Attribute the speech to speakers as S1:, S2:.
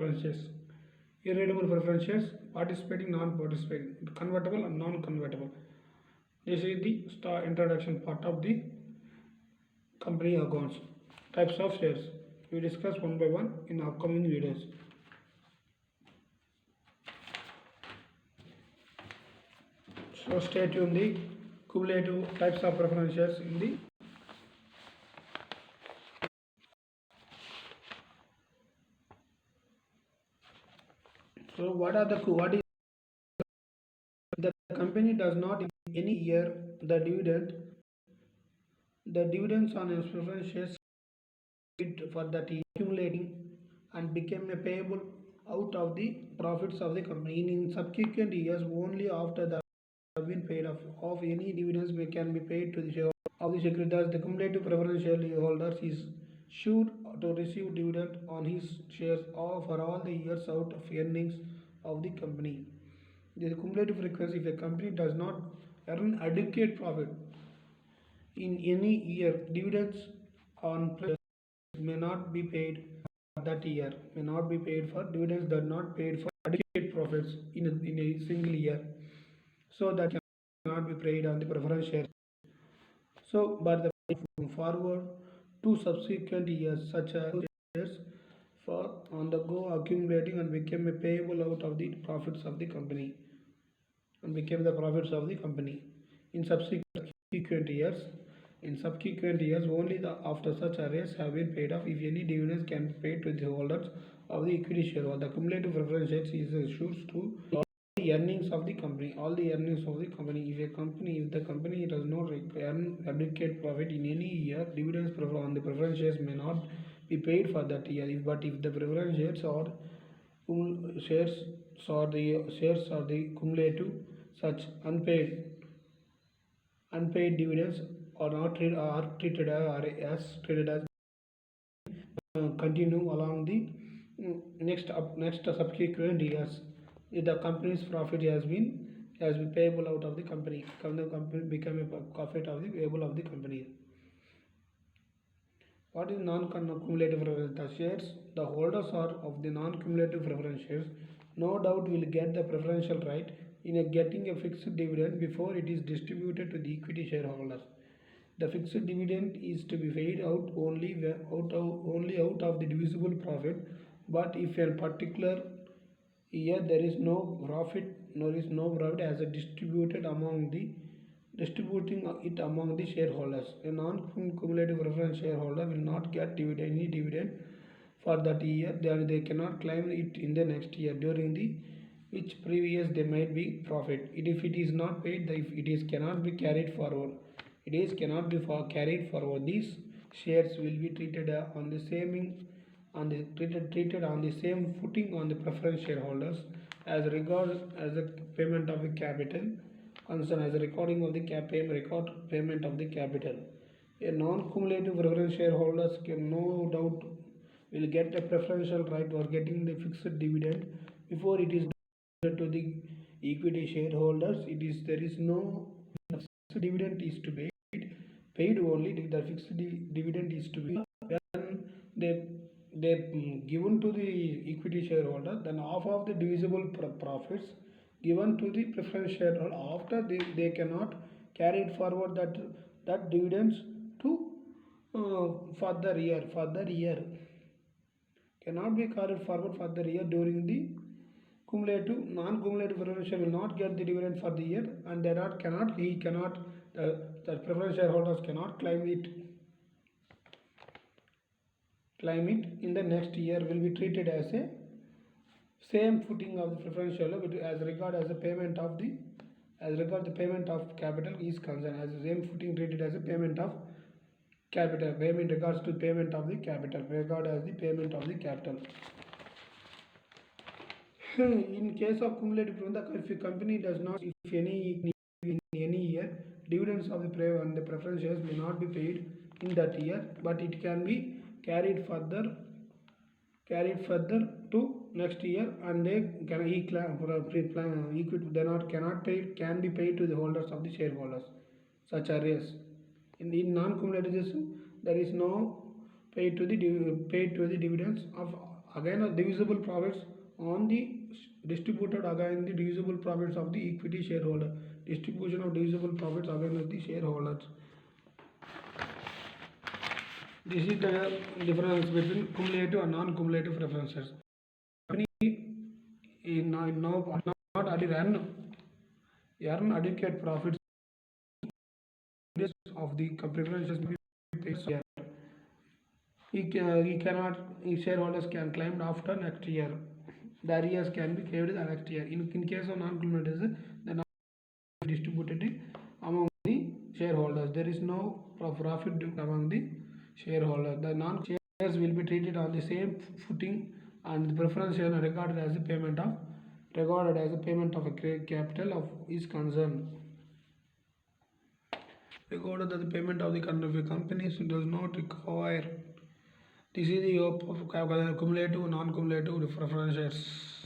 S1: shares. Irredeemable preference shares, participating, non-participating, convertible and non-convertible. This is the introduction part of the company accounts. Types of shares. We discuss one by one in upcoming videos. So stay tuned. The cumulative types of preference shares in the what is the company does not in any year the dividends on its preference shares for that year accumulating and became a payable out of the profits of the company in subsequent years only after the have been paid off of any dividends can be paid to the shareholders of the securities. The cumulative preference shareholders is sure to receive dividend on his shares for all the years out of earnings of the company. The cumulative frequency, if a company does not earn adequate profit in any year, dividends on pledges may not be paid for that year, may not be paid for dividends that not paid for adequate profits in a single year. So that cannot be paid on the preference shares. So, but the forward to subsequent years, such as shares for on the go accumulating and became a payable out of the profits of the company and became the profits of the company in subsequent years. In subsequent years, only after such arrays have been paid off, if any dividends can be paid to the holders of the equity share. The cumulative preference shares is issued to the earnings of the company, all the earnings of the company. If the company does not earn adequate profit in any year, dividends on the preference shares may not be paid for that year. But if the preference shares or shares are the cumulative, such unpaid dividends are not treated as continue along the next subsequent years. If the company's profit has been payable out of the company, the company become a profit of the payable of the company. What is non-cumulative preference? The shares the holders are of the non-cumulative preference shares no doubt will get the preferential right in getting a fixed dividend before it is distributed to the equity shareholders. The fixed dividend is to be paid out only out of the divisible profit, but if a particular year there is no profit as a distributing it among the shareholders. A non-cumulative preference shareholder will not get any dividend for that year, then they cannot claim it in the next year during the which previous they might be profit. If it is not paid, cannot be carried forward. Cannot be carried forward. These shares will be treated on the same treated on the same footing on the preference shareholders as regards as a payment of the capital concern as a recording of the payment of the capital. A non-cumulative preference shareholders can no doubt will get a preferential right for getting the fixed dividend before it is to the equity shareholders. There is no fixed dividend is to be paid only the fixed dividend is to be when they given to the equity shareholder, then half of the divisible profits given to the preference shareholder. After they cannot carry it forward that dividends to further year cannot be carried forward further year during the non-cumulative preference share will not get the dividend for the year, and the preference shareholders cannot claim it in the next year, will be treated as a same footing of the preference shareholder as regard the payment of capital is concerned, as the same footing treated as a payment of capital, payment regards to payment of the capital, regard as the payment of the capital. In case of cumulative preference, if a company does not, if in any year, dividends of the preference shares may not be paid in that year, but it can be carried further to next year, and they can can be paid to the holders of the shareholders. Such arrays in non-cumulative system, there is no paid to the dividends of Again, divisible profits on the distributed again the divisible profits of the equity shareholder. Distribution of divisible profits again of the shareholders. This is the difference between cumulative and non-cumulative preferences. Company is not earn adequate profits of the preferences year. He cannot, his shareholders can claim after next year. The arrears can be claimed the next year. In case of non-cumulative, the non distributed among the shareholders. There is no profit among the shareholders. The non-shares will be treated on the same footing, and the preference share regarded as a payment of a capital of is concerned. Regarded as the payment of the companies does not require. This is the hope of cumulative, non-cumulative preference shares.